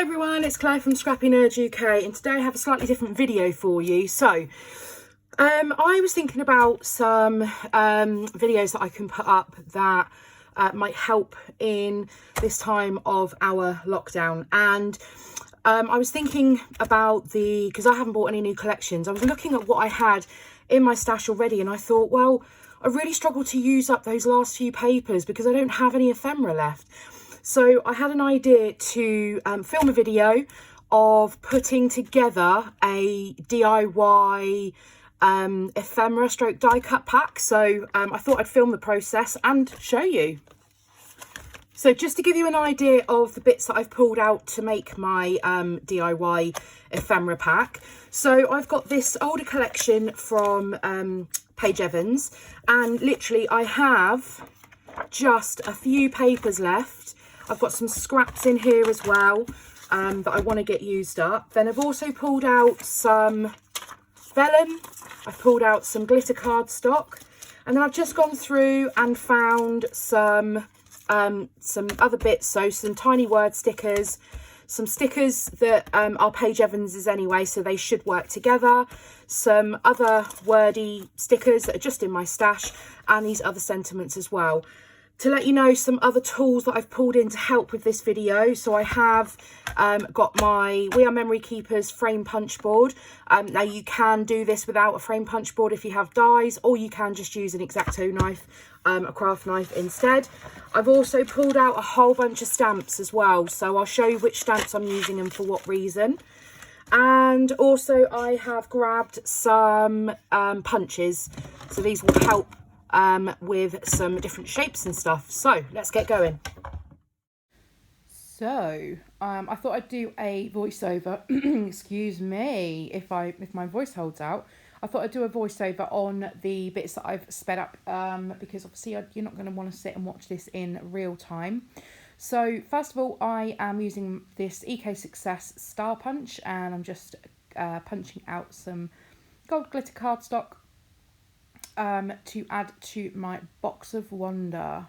Hi everyone, it's Claire from scrappynerduk UK, and today I have a slightly different video for you. So I was thinking about some videos that I can put up that might help in this time of our lockdown. And I was thinking about because I haven't bought any new collections. I was looking at what I had in my stash already, and I thought, well, I really struggled to use up those last few papers because I don't have any ephemera left. So I had an idea to film a video of putting together a DIY ephemera stroke die cut pack. So I thought I'd film the process and show you. So just to give you an idea of the bits that I've pulled out to make my DIY ephemera pack. So I've got this older collection from Paige Evans, and literally I have just a few papers left. I've got some scraps in here as well that I want to get used up. Then I've also pulled out some vellum. I've pulled out some glitter cardstock, and then I've just gone through and found some other bits. So some tiny word stickers, some stickers that are Paige Evans's anyway, so they should work together. Some other wordy stickers that are just in my stash, and these other sentiments as well. To let you know some other tools that I've pulled in to help with this video. So I have got my We Are Memory Keepers frame punch board. Now you can do this without a frame punch board if you have dies, or you can just use an X-Acto knife, a craft knife instead. I've also pulled out a whole bunch of stamps as well, so I'll show you which stamps I'm using and for what reason. And also I have grabbed some punches, so these will help with some different shapes and stuff. So let's get going. So I thought I'd do a voiceover. Excuse me if my voice holds out. I thought I'd do a voiceover on the bits that I've sped up because obviously you're not going to want to sit and watch this in real time. So first of all, I am using this EK Success Star Punch, and I'm just punching out some gold glitter cardstock to add to my box of wonder.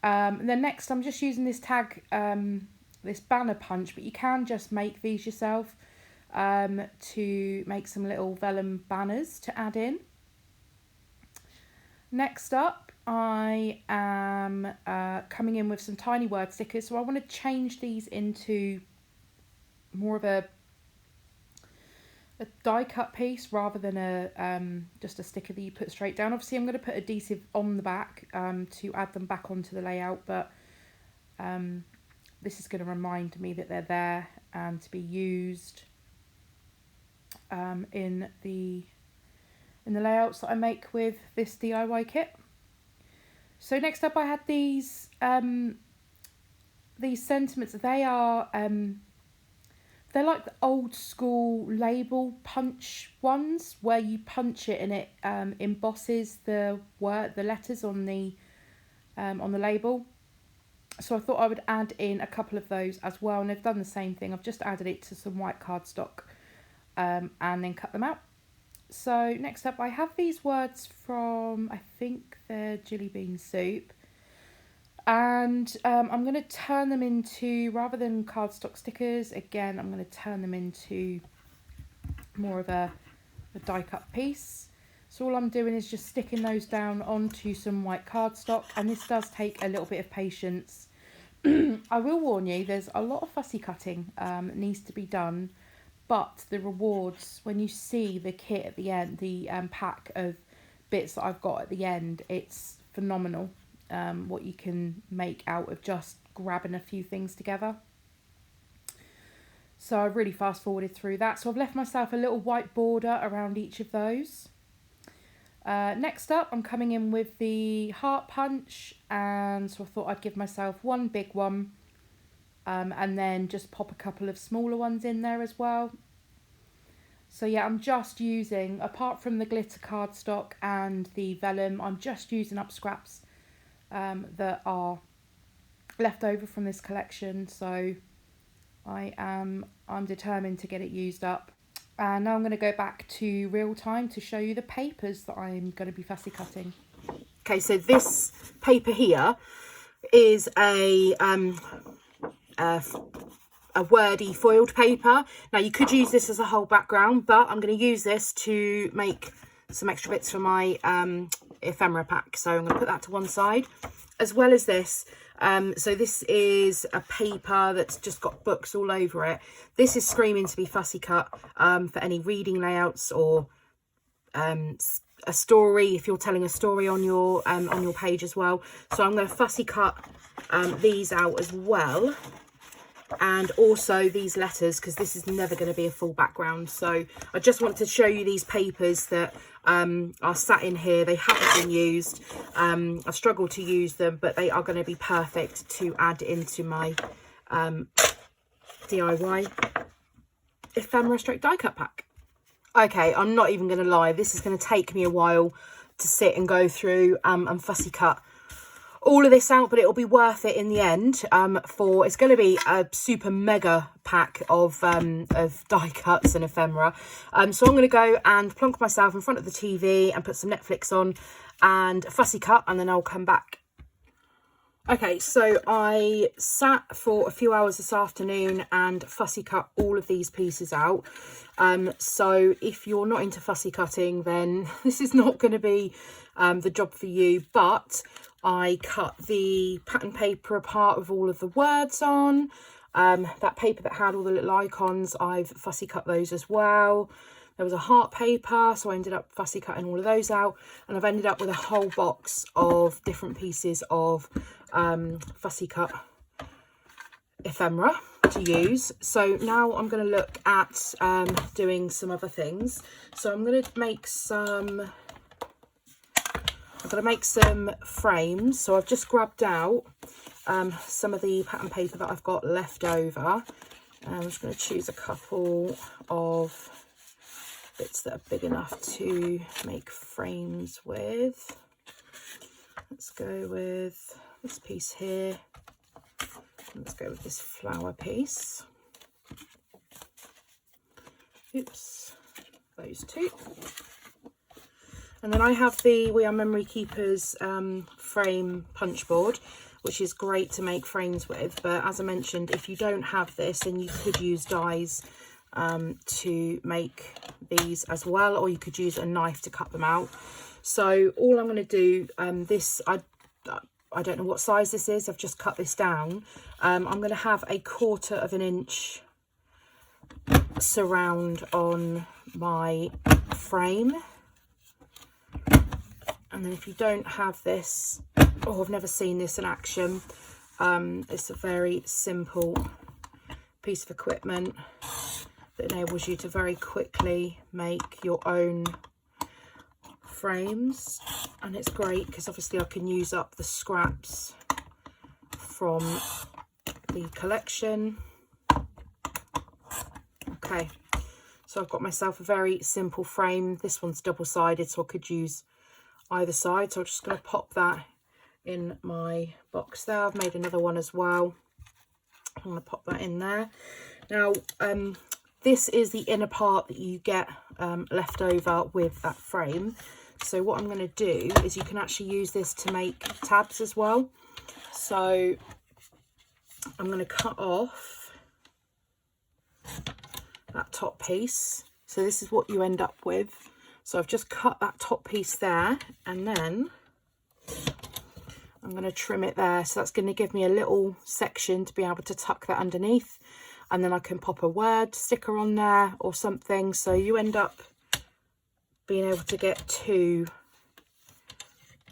And then next I'm just using this tag, this banner punch, but you can just make these yourself to make some little vellum banners to add in. Next up, I am coming in with some tiny word stickers, so I want to change these into more of a die cut piece rather than just a sticker that you put straight down. Obviously I'm going to put adhesive on the back to add them back onto the layout, but this is going to remind me that they're there and to be used in the layouts that I make with this DIY kit. So next up I had these sentiments. They are they're like the old school label punch ones where you punch it and it embosses the letters on the label. So I thought I would add in a couple of those as well, and I've done the same thing. I've just added it to some white cardstock and then cut them out. So next up I have these words from, I think they're Jelly Bean Soup. And I'm going to turn them into, rather than cardstock stickers, again, I'm going to turn them into more of a die cut piece. So all I'm doing is just sticking those down onto some white cardstock, and this does take a little bit of patience. I will warn you, there's a lot of fussy cutting that needs to be done, but the rewards, when you see the kit at the end, the pack of bits that I've got at the end, it's phenomenal. What you can make out of just grabbing a few things together. So I really fast forwarded through that. So I've left myself a little white border around each of those. Next up, I'm coming in with the heart punch, and so I thought I'd give myself one big one and then just pop a couple of smaller ones in there as well. So yeah, I'm just using, apart from the glitter cardstock and the vellum, I'm just using up scraps that are left over from this collection. So I'm determined to get it used up. And now I'm going to go back to real time to show you the papers that I'm going to be fussy cutting. Okay, so this paper here is a a wordy foiled paper. Now you could use this as a whole background, but I'm going to use this to make some extra bits for my ephemera pack. So I'm going to put that to one side, as well as this. So this is a paper that's just got books all over it. This is screaming to be fussy cut for any reading layouts or a story, if you're telling a story on your page as well. So I'm going to fussy cut these out as well, and also these letters, because this is never going to be a full background. So I just want to show you these papers that are sat in here. They haven't been used. I've struggled to use them, but they are going to be perfect to add into my DIY ephemera stroke die cut pack. Okay, I'm not even going to lie, this is going to take me a while to sit and go through and fussy cut all of this out, but it'll be worth it in the end. It's going to be a super mega pack of die cuts and ephemera. So I'm going to go and plonk myself in front of the TV and put some Netflix on and fussy cut, and then I'll come back. Okay, so I sat for a few hours this afternoon and fussy cut all of these pieces out. So if you're not into fussy cutting, then this is not going to be the job for you. But I cut the pattern paper apart with all of the words on. That paper that had all the little icons, I've fussy cut those as well. There was a heart paper, so I ended up fussy cutting all of those out. And I've ended up with a whole box of different pieces of fussy cut ephemera to use. So now I'm going to look at doing some other things. So I'm going to make some frames. So I've just grabbed out some of the pattern paper that I've got left over. I'm just going to choose a couple of bits that are big enough to make frames with. Let's go with this piece here. Let's go with this flower piece. Oops, those two. And then I have the We Are Memory Keepers frame punch board, which is great to make frames with. But as I mentioned, if you don't have this, then you could use dies to make these as well, or you could use a knife to cut them out. So all I'm going to do, I don't know what size this is, I've just cut this down. I'm going to have 1/4 inch surround on my frame. And then if you don't have this, or I've never seen this in action, it's a very simple piece of equipment that enables you to very quickly make your own frames. And it's great because obviously I can use up the scraps from the collection. Okay, so I've got myself a very simple frame. This one's double-sided, so I could use either side. So I'm just going to pop that in my box there. I've made another one as well. I'm going to pop that in there. Now, this is the inner part that you get left over with that frame. So what I'm going to do is you can actually use this to make tabs as well. So I'm going to cut off that top piece. So this is what you end up with. So I've just cut that top piece there, and then I'm going to trim it there. So that's going to give me a little section to be able to tuck that underneath. And then I can pop a word sticker on there or something. So you end up being able to get two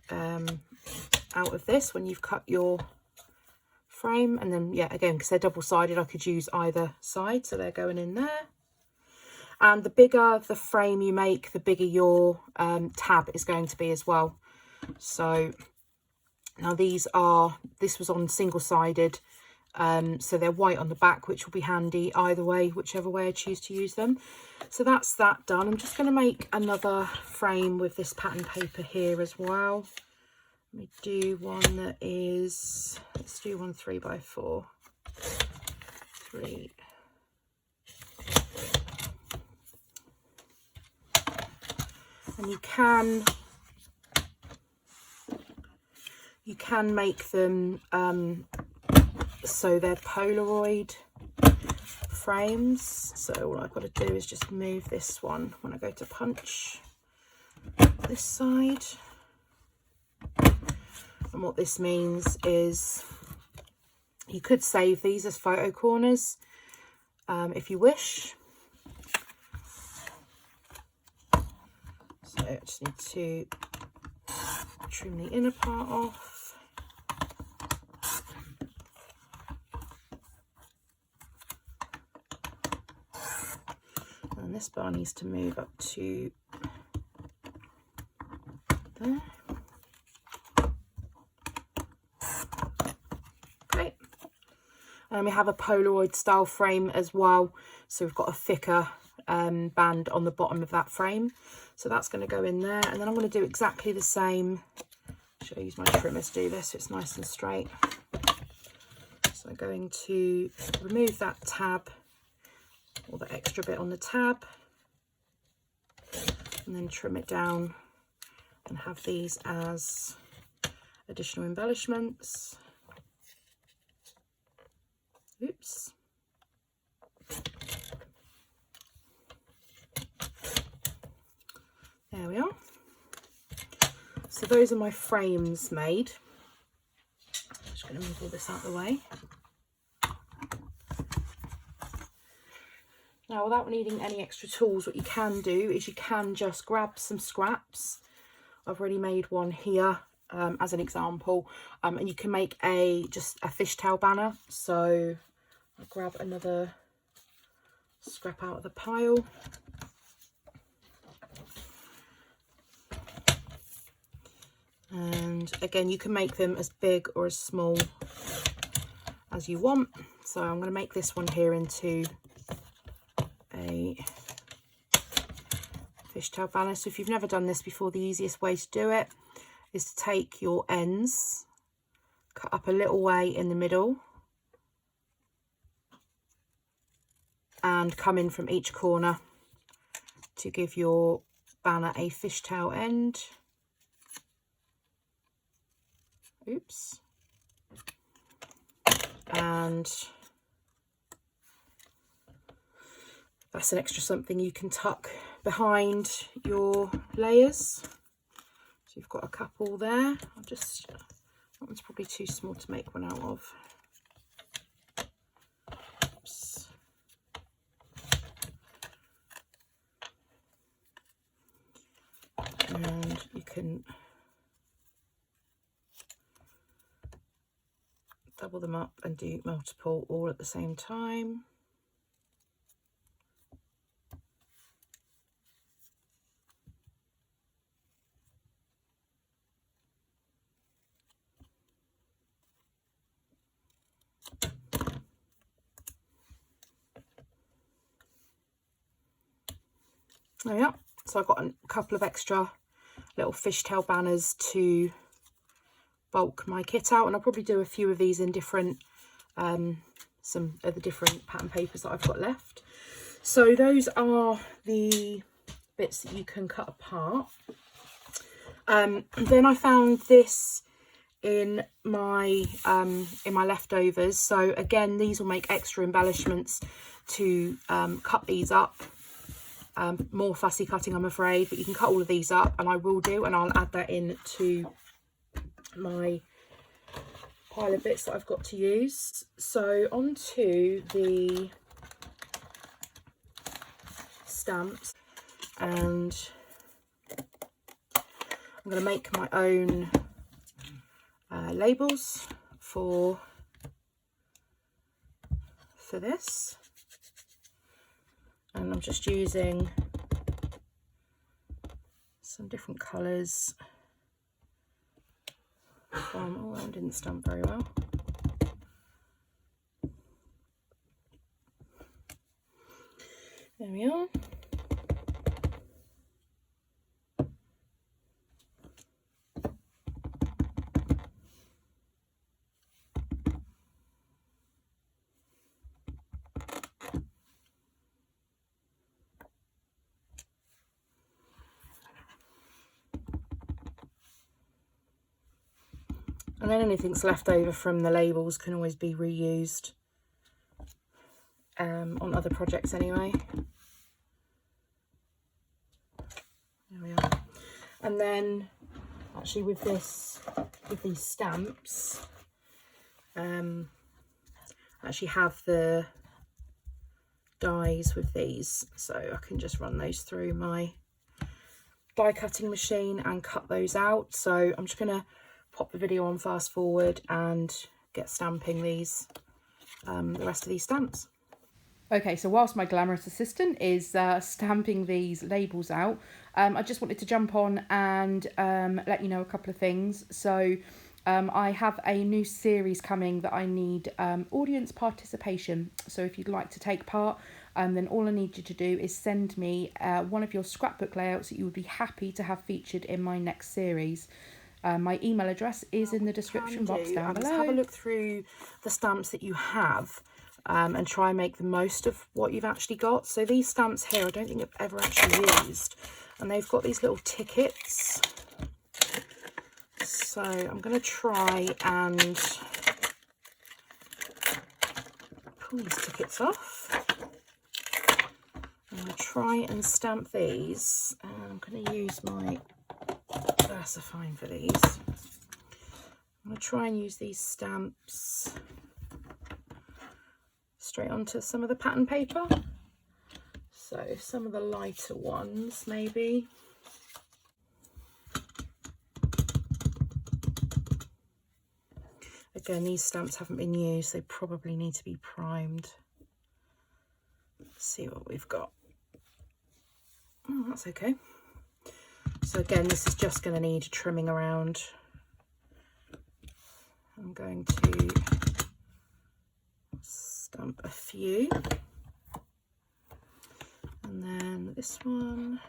out of this when you've cut your frame. And then, yeah, again, because they're double-sided, I could use either side. So they're going in there. And the bigger the frame you make, the bigger your tab is going to be as well. So now this was on single-sided. So they're white on the back, which will be handy either way, whichever way I choose to use them. So that's that done. I'm just going to make another frame with this pattern paper here as well. Let me do one that is, let's do one 3x4. 3. And you can make them so they're Polaroid Frames. So all I've got to do is just move this one when I go to punch this side. And what this means is you could save these as photo corners if you wish. So I just need to trim the inner part off. And this bar needs to move up to there. Okay. And we have a Polaroid style frame as well. So we've got a thicker band on the bottom of that frame. So that's going to go in there. And then I'm going to do exactly the same. Should I use my trimmer to do this so it's nice and straight? So I'm going to remove that tab, or the extra bit on the tab, and then trim it down and have these as additional embellishments. Oops. There we are. So those are my frames made. I'm just going to move all this out of the way. Now, without needing any extra tools, what you can do is you can just grab some scraps. I've already made one here as an example, and you can make just a fishtail banner. So I'll grab another scrap out of the pile. And again, you can make them as big or as small as you want. So I'm going to make this one here into a fishtail banner. So if you've never done this before, the easiest way to do it is to take your ends, cut up a little way in the middle, and come in from each corner to give your banner a fishtail end. Oops. And that's an extra something you can tuck behind your layers. So you've got a couple there. That one's probably too small to make one out of. Oops. And you can double them up and do multiple all at the same time. There we are. So I've got a couple of extra little fishtail banners to bulk my kit out, and I'll probably do a few of these in different some of the different pattern papers that I've got left. So those are the bits that you can cut apart. Then I found this in my leftovers. So again, these will make extra embellishments to cut these up. More fussy cutting, I'm afraid, but you can cut all of these up, and I will do, and I'll add that in to my pile of bits that I've got to use. So onto the stamps, and I'm going to make my own labels for this, and I'm just using some different colours. Oh, that didn't stamp very well. There we are. And then anything's left over from the labels can always be reused. on other projects anyway. There we are. And then actually with these stamps, I actually have the dies with these, so I can just run those through my die cutting machine and cut those out. So I'm just gonna pop the video on fast forward and get stamping these, the rest of these stamps. Okay, so whilst my glamorous assistant is stamping these labels out, I just wanted to jump on and let you know a couple of things. So I have a new series coming that I need audience participation. So if you'd like to take part, then all I need you to do is send me one of your scrapbook layouts that you would be happy to have featured in my next series. My email address is in the description box down below. Have a look through the stamps that you have and try and make the most of what you've actually got. So these stamps here, I don't think I've ever actually used, and they've got these little tickets. So I'm going to try and pull these tickets off. I'm going to try and stamp these. I'm going to use my VersaFine for these. I'm going to try and use these stamps straight onto some of the pattern paper. So some of the lighter ones maybe. Again, these stamps haven't been used, they probably need to be primed. Let's see what we've got. Oh, that's okay. So again, this is just going to need trimming around. I'm going to stamp a few. And then this one.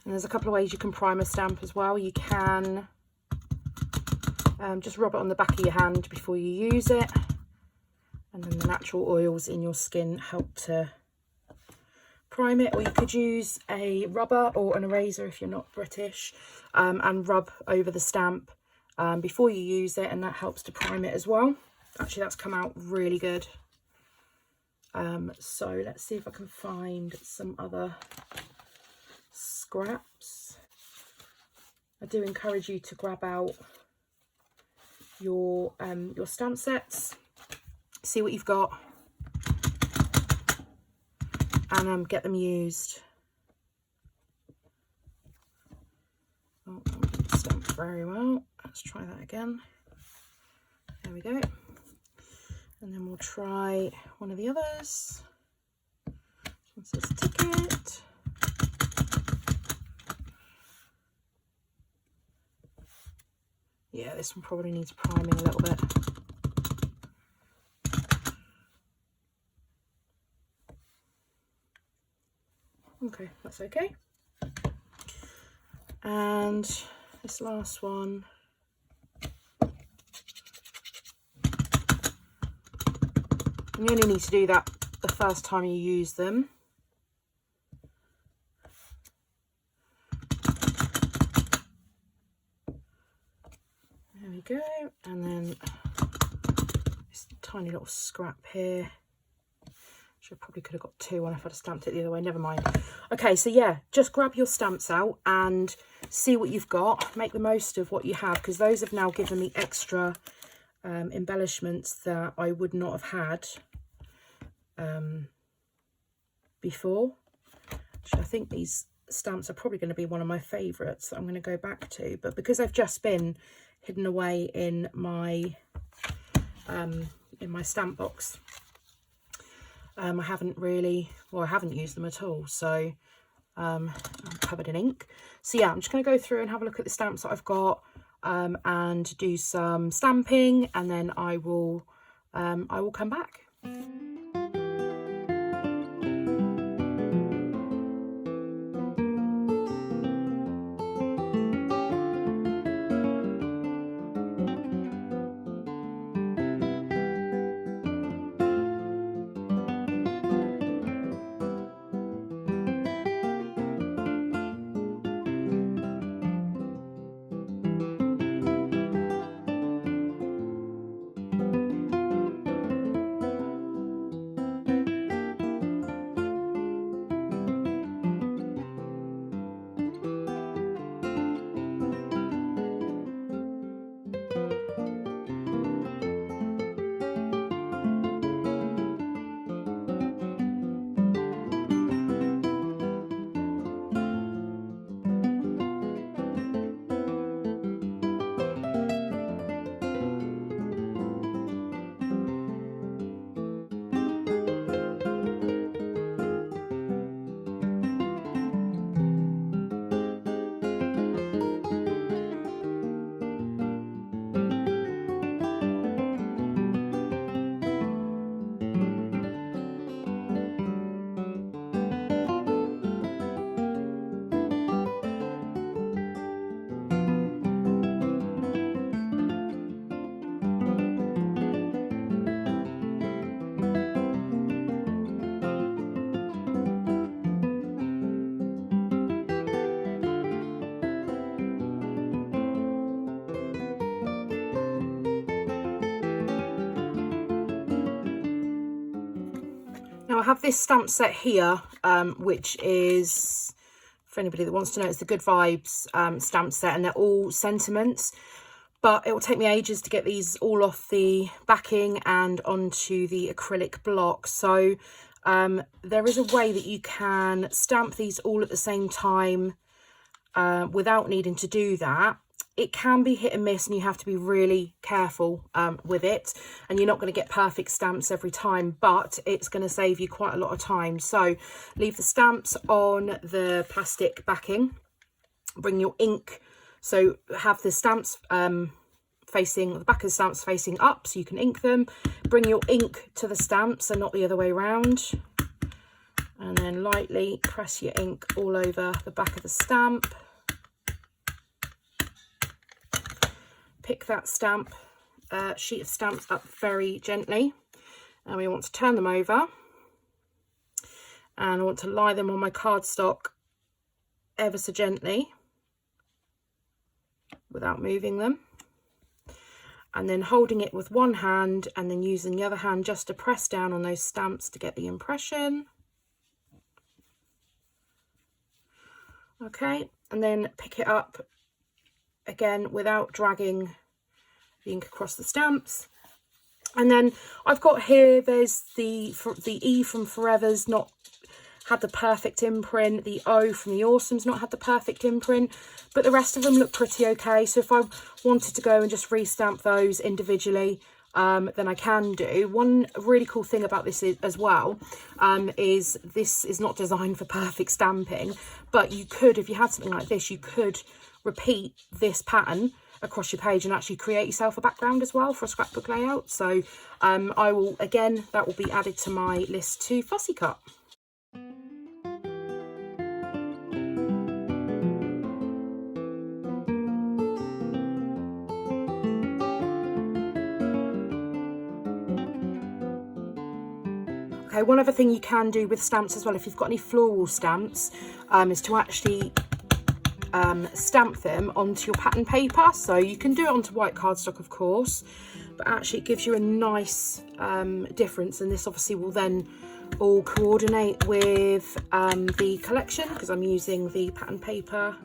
And there's a couple of ways you can prime a stamp as well. You can just rub it on the back of your hand before you use it. And then the natural oils in your skin help to prime it. Or you could use a rubber or an eraser if you're not British, and rub over the stamp before you use it, and that helps to prime it as well. Actually, that's come out really good. So let's see if I can find some other scraps. I do encourage you to grab out your stamp sets, see what you've got, and get them used. Oh, that didn't stamp very well. Let's try that again. There we go. And then we'll try one of the others. This one says ticket. Yeah, this one probably needs priming a little bit. Okay, that's okay. And this last one. You only need to do that the first time you use them. There we go. And then this tiny little scrap here. I probably could have got two on if I'd have stamped it the other way, never mind. Okay, so yeah, just grab your stamps out and see what you've got. Make the most of what you have, because those have now given me extra embellishments that I would not have had before. Actually, I think these stamps are probably going to be one of my favourites that I'm going to go back to, but because they've just been hidden away in my stamp box, I haven't used them at all, so I'm covered in ink. So yeah, I'm just going to go through and have a look at the stamps that I've got, and do some stamping, and then I will come back. I have this stamp set here, which is, for anybody that wants to know, it's the Good Vibes stamp set, and they're all sentiments. But it will take me ages to get these all off the backing and onto the acrylic block. So there is a way that you can stamp these all at the same time without needing to do that. It can be hit and miss, and you have to be really careful with it, and you're not going to get perfect stamps every time, but it's going to save you quite a lot of time. So leave the stamps on the plastic backing, bring your ink, so have the stamps facing, the back of the stamps facing up so you can ink them. Bring your ink to the stamps and not the other way around, and then lightly press your ink all over the back of the stamp. Pick that sheet of stamps up very gently, and we want to turn them over, and I want to lie them on my cardstock ever so gently without moving them, and then holding it with one hand and then using the other hand just to press down on those stamps to get the impression. Okay, and then pick it up again without dragging the ink across the stamps. And then I've got here, there's the E from Forever's not had the perfect imprint, the O from the Awesome's not had the perfect imprint, but the rest of them look pretty okay. So if I wanted to go and just restamp those individually, then I can do. One really cool thing about this as well is this is not designed for perfect stamping, but you could, if you had something like this, you could repeat this pattern across your page and actually create yourself a background as well for a scrapbook layout. So I will, again, that will be added to my list to fussy cut. Okay, one other thing you can do with stamps as well, if you've got any floral stamps, is to actually stamp them onto your pattern paper. So you can do it onto white cardstock, of course, but actually it gives you a nice difference, and this obviously will then all coordinate with the collection, because I'm using the pattern paper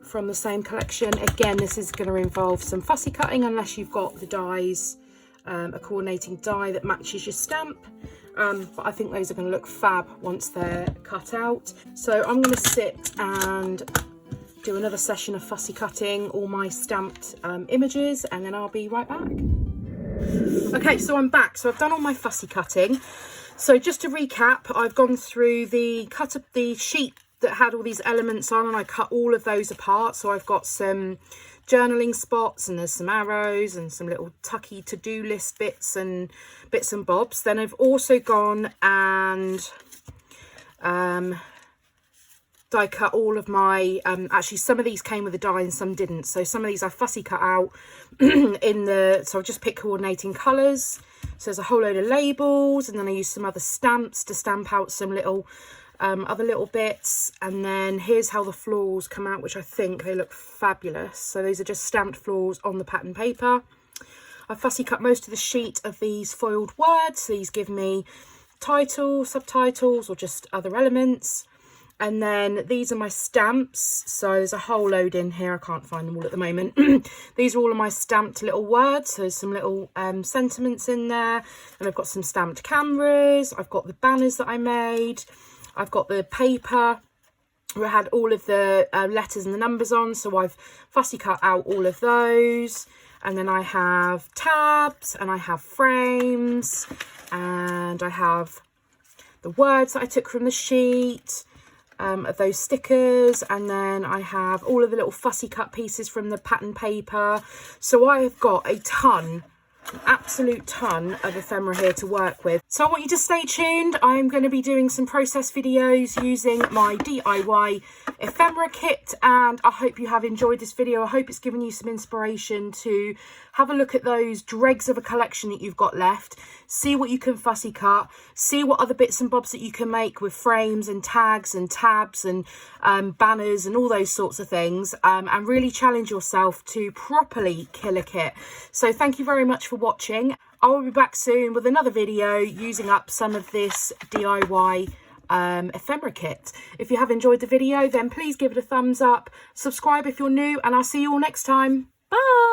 from the same collection. Again, this is going to involve some fussy cutting unless you've got the dies, a coordinating die that matches your stamp. But I think those are going to look fab once they're cut out. So I'm going to sit and do another session of fussy cutting all my stamped images, and then I'll be right back. Okay, so I'm back. So I've done all my fussy cutting. So just to recap, I've gone through the sheet that had all these elements on, and I cut all of those apart. So I've got some journaling spots, and there's some arrows and some little tucky to-do list bits and bobs. Then I've also gone and die cut all of my actually some of these came with a die and some didn't, so some of these I fussy cut out so I've just picked coordinating colours. So there's a whole load of labels, and then I used some other stamps to stamp out some little other little bits. And then here's how the florals come out, which I think they look fabulous. So these are just stamped florals on the pattern paper. I fussy cut most of the sheet of these foiled words. These give me titles, subtitles, or just other elements. And then these are my stamps. So there's a whole load in here. I can't find them all at the moment. These are all of my stamped little words. So there's some little sentiments in there. And I've got some stamped cameras. I've got the banners that I made. I've got the paper where I had all of the letters and the numbers on. So I've fussy cut out all of those. And then I have tabs, and I have frames, and I have the words that I took from the sheet. Of those stickers, and then I have all of the little fussy cut pieces from the pattern paper. So I have got a ton, an absolute ton of ephemera here to work with. So I want you to stay tuned. I'm going to be doing some process videos using my DIY ephemera kit, and I hope you have enjoyed this video. I hope it's given you some inspiration to have a look at those dregs of a collection that you've got left, see what you can fussy cut, see what other bits and bobs that you can make with frames and tags and tabs and banners and all those sorts of things, and really challenge yourself to properly kill a kit. So thank you very much for watching. I will be back soon with another video using up some of this DIY ephemera kit. If you have enjoyed the video, then please give it a thumbs up, subscribe if you're new, and I'll see you all next time. Bye!